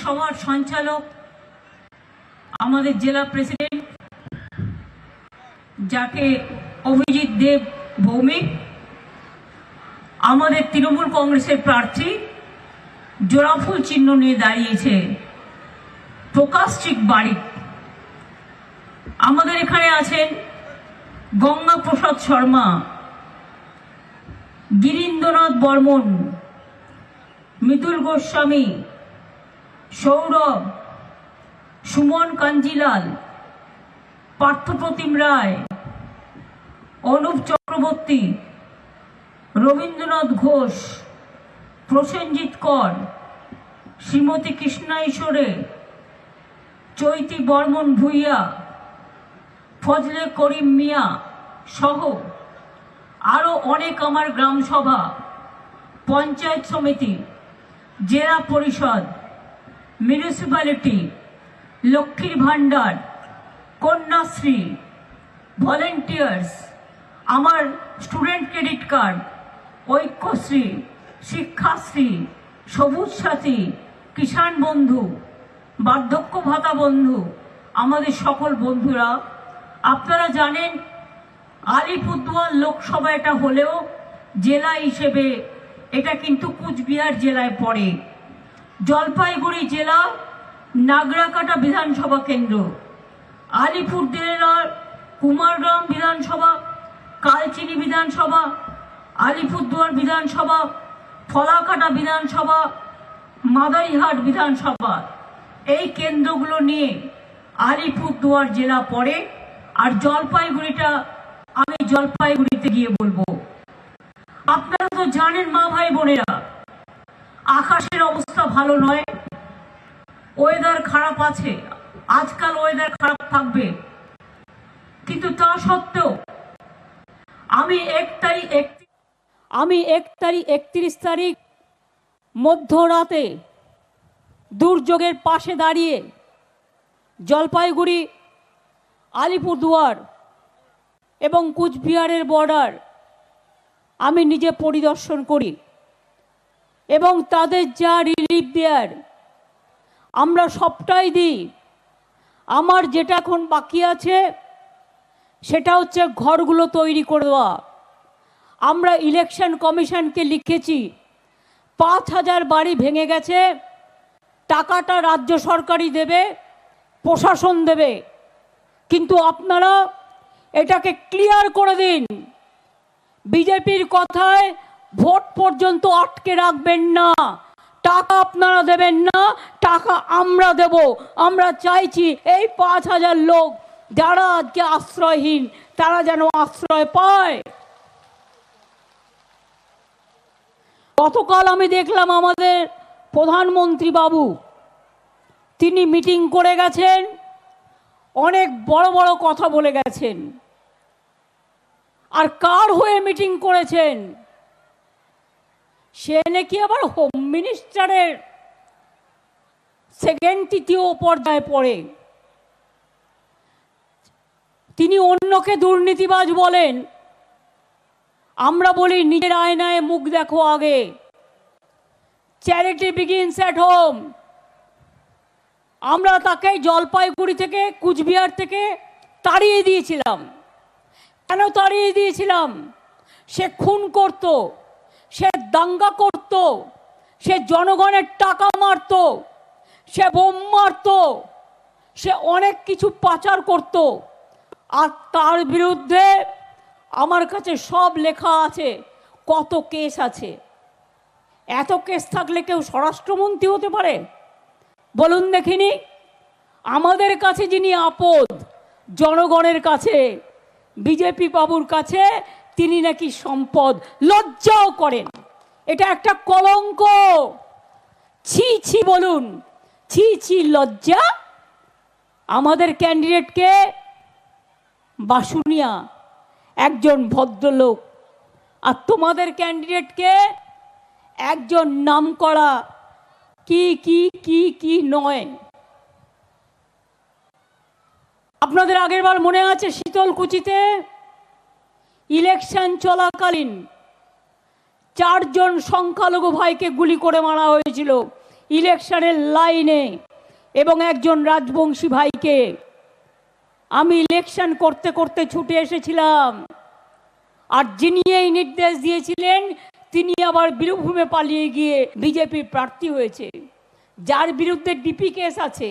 সভার সঞ্চালক আমাদের জেলা প্রেসিডেন্ট, যাকে অভিজিৎ দেব ভৌমিক, আমাদের তৃণমূল কংগ্রেসের প্রার্থী জোড়াফুল চিহ্ন নিয়ে দাঁড়িয়েছে প্রকাশচিক বাড়ি। আমাদের এখানে আছেন গঙ্গা প্রসাদ শর্মা, গিরীন্দ্রনাথ বর্মন, মৃদুল গোস্বামী, সৌরভ, সুমন কাঞ্জিলাল, পার্থপ্রতিম রায়, অনুপ চক্রবর্তী, রবীন্দ্রনাথ ঘোষ, প্রসেনজিৎ কর, শ্রীমতী কৃষ্ণা ঈশ্বরে, চৈতি বর্মন ভূঁইয়া, ফজলে করিম মিয়া সহ আরও অনেক আমার গ্রামসভা, পঞ্চায়েত সমিতি, জেলা পরিষদ, মিউনিসিপ্যালিটি, লক্ষ্মীর ভাণ্ডার, কন্যাশ্রী, ভলেন্টিয়ার্স, আমার student credit card, Aikyashree, Shikshashree, সবুজ সাথী, কিষাণ বন্ধু, বার্ধক্য ভাতা বন্ধু, আমাদের সকল বন্ধুরা, আপনারা জানেন আলিপুরদুয়ার লোকসভা এটা হলেও জেলা হিসেবে এটা কিন্তু কুচবিহার জেলায় পড়ে। জলপাইগুড়ি জেলা নাগরাকাটা বিধানসভা কেন্দ্র, আলিপুর জেলার কুমারগ্রাম বিধানসভা, কালচিনি বিধানসভা, আলিপুরদুয়ার বিধানসভা, ফলাকাটা বিধানসভা, মাদারিহাট বিধানসভা, এই কেন্দ্রগুলো নিয়ে আলিপুরদুয়ার জেলা পড়ে। আর জলপাইগুড়িটা আমি জলপাইগুড়িতে গিয়ে বলবো। আপনারা তো জানেন মা ভাই বোনেরা, আকাশের অবস্থা ভালো নয়, ওয়েদার খারাপ আছে, আজকাল ওয়েদার খারাপ থাকবে, কিন্তু তা সত্ত্বেও আমি 31 তারিখ মধ্যরাতে দুর্যোগের পাশে দাঁড়িয়ে জলপাইগুড়ি, আলিপুরদুয়ার এবং কুচবিহারের বর্ডার আমি নিজে পরিদর্শন করি এবং তাদের যা রিলিফ দেয়ার আমরা সবটাই দিই। আমার যেটা এখন বাকি আছে সেটা হচ্ছে ঘরগুলো তৈরি করে দেওয়া। আমরা ইলেকশন কমিশনকে লিখেছি 5,000 বাড়ি ভেঙে গেছে, টাকাটা রাজ্য সরকারই দেবে, প্রশাসন দেবে, কিন্তু আপনারা এটাকে ক্লিয়ার করে দিন। বিজেপির কথায় ভোট পর্যন্ত আটকে রাখবেন না, টাকা আপনারা দেবেন না, টাকা আমরা দেব। আমরা চাইছি এই 5,000 লোক যারা আজকে আশ্রয়হীন তারা যেন আশ্রয় পায়। গতকাল আমি দেখলাম আমাদের প্রধানমন্ত্রী বাবু, তিনি মিটিং করে গেছেন, অনেক বড় বড় কথা বলে গেছেন। আর কার হয়ে মিটিং করেছেন? সে নাকি আবার হোম মিনিস্টারের সেকেন্ড তৃতীয় পর্যায়ে পড়ে। তিনি অন্যকে দুর্নীতিবাজ বলেন, আমরা বলি নিজের আয়নায় মুখ দেখো আগে। Charity begins at home. আমরা তাকে জলপাইগুড়ি থেকে, কুচবিহার থেকে তাড়িয়ে দিয়েছিলাম। কেন তাড়িয়ে দিয়েছিলাম? সে খুন করত, সে দাঙ্গা করত, সে জনগণের টাকা মারত, সে বোম মারত, সে অনেক কিছু পাচার করত। আর তার বিরুদ্ধে আমার কাছে সব লেখা আছে, কত কেস আছে। এত কেস থাকলে কেউ স্বরাষ্ট্রমন্ত্রী হতে পারে? বলুন দেখিনি। আমাদের কাছে যিনি আপদ, জনগণের কাছে, বিজেপি বাবুর কাছে তিনি নাকি সম্পদ। লজ্জাও করেন, এটা একটা কলঙ্ক। ছি ছি বলুন, ছি ছি, লজ্জা। আমাদের ক্যান্ডিডেটকে বাসুনিয়া একজন ভদ্রলোক, আর তোমাদের ক্যান্ডিডেটকে একজন নামকরা কি কি কি কি নয়। আপনাদের আগের বার মনে আছে শীতলকুচিতে ইলেকশন চলাকালীন 4 জন সংখ্যালঘু ভাইকে গুলি করে মারা হয়েছিল। ইলেকশনের লাইনে এবং একজন রাজবংশী ভাইকে আমি ইলেকশন করতে করতে ছুটে এসেছিলাম। আর যিনি এই নির্দেশ দিয়েছিলেন তিনি আবার বীরভূমে পালিয়ে গিয়ে বিজেপির প্রার্থী হয়েছে, যার বিরুদ্ধে ডিপি কেস আছে,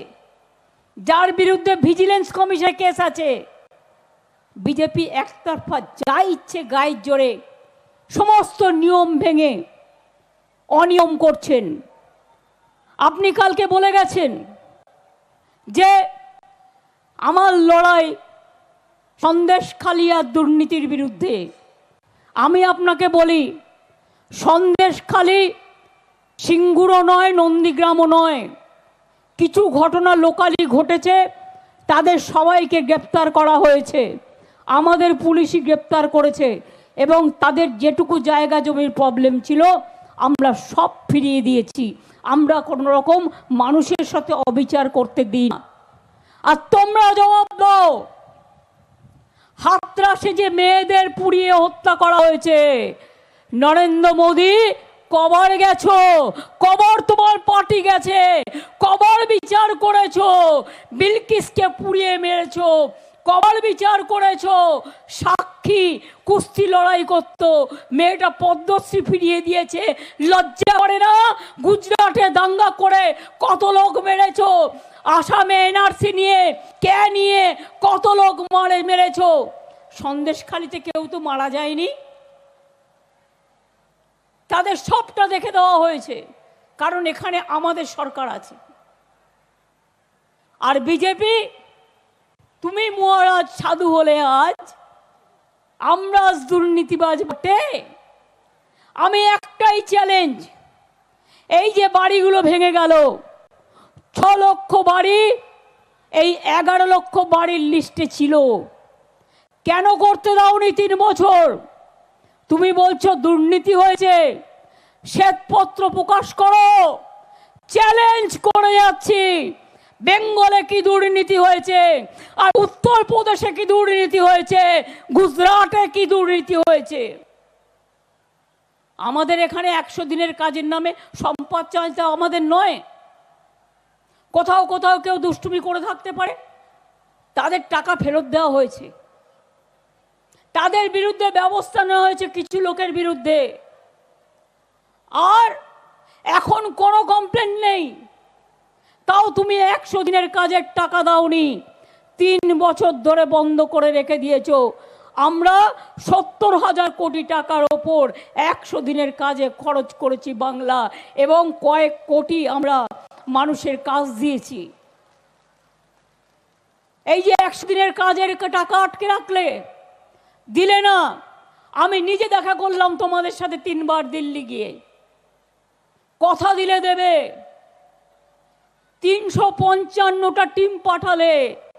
যার বিরুদ্ধে ভিজিলেন্স কমিশনের কেস আছে। বিজেপি একতরফা যা ইচ্ছে গায়ের জোরে সমস্ত নিয়ম ভেঙে অনিয়ম করছেন। আপনি কালকে বলে গেছেন যে আমার লড়াই সন্দেশখালী আর দুর্নীতির বিরুদ্ধে। আমি আপনাকে বলি, সন্দেশখালী সিঙ্গুরও নয়, নন্দীগ্রামও নয়, কিছু ঘটনা লোকালি ঘটেছে, তাদের সবাইকে গ্রেপ্তার করা হয়েছে, আমাদের পুলিশই গ্রেপ্তার করেছে এবং তাদের যেটুকু জায়গা জমির প্রবলেম ছিল আমরা সব ফিরিয়ে দিয়েছি। আমরা কোনো রকম মানুষের সাথে অবিচার করতে দিই না। আর তোমরা জবাব দাও, হাতরাসে যে মেয়েদের পুড়িয়ে হত্যা করা হয়েছে, নরেন্দ্র মোদী কবর গেছো, কবর তোমার পার্টি গেছে, কবর বিচার করেছো, বিলকিসকে পুড়িয়ে মেরেছো, কবর বিচার করেছো। সাক্ষী কুস্তি লড়াই করতো, মেয়েটা পদ্মশ্রী ফিরিয়ে দিয়েছে, লজ্জা করে না? গুজরাটে দাঙ্গা করে কত লোক মেরেছো, আসামে এনআরসি নিয়ে কে নিয়ে কত লোক মেরেছো। সন্দেশখালীতে কেউ তো মারা যায়নি, তাদের সবটা দেখে দেওয়া হয়েছে, কারণ এখানে আমাদের সরকার আছে। আর বিজেপি, তুমি মহারাজ সাধু হলে আজ আমরা আজ দুর্নীতিবাজ বটে। আমি একটাই চ্যালেঞ্জ, এই যে বাড়িগুলো ভেঙে গেল, 6 লক্ষ বাড়ি এই 11 লক্ষ বাড়ির লিস্টে ছিল, কেন করতে দাওনি 3 বছর? তুমি বলছো দুর্নীতি হয়েছে, শ্বেতপত্র প্রকাশ করো। চ্যালেঞ্জ করে যাচ্ছি, বেঙ্গলে কি দুর্নীতি হয়েছে, আর উত্তরপ্রদেশে কি দুর্নীতি হয়েছে, গুজরাটে কি দুর্নীতি হয়েছে। আমাদের এখানে 100 দিনের কাজের নামে সম্পদ চাইতে আমাদের নয়। কোথাও কোথাও কেউ দুষ্টুমি করে থাকতে পারে, তাদের টাকা ফেরত দেওয়া হয়েছে, তাদের বিরুদ্ধে ব্যবস্থা নেওয়া হয়েছে কিছু লোকের বিরুদ্ধে, আর এখন কোনো কমপ্লেন নেই। তাও তুমি 100 দিনের কাজের টাকা দাওনি, 3 বছর ধরে বন্ধ করে রেখে দিয়েছো। আমরা 70,000 কোটি টাকার ওপর 100 দিনের কাজে খরচ করেছি বাংলা, এবং কয়েক কোটি আমরা মানুষের কাজ দিয়েছি। এই যে 100 দিনের কাজের টাকা আটকে রাখলে, দিলে না। আমি নিজে দেখা করলাম তোমাদের সাথে 3 বার দিল্লি গিয়ে, কথা দিলে দেবে। 355টা টিম পাঠালে,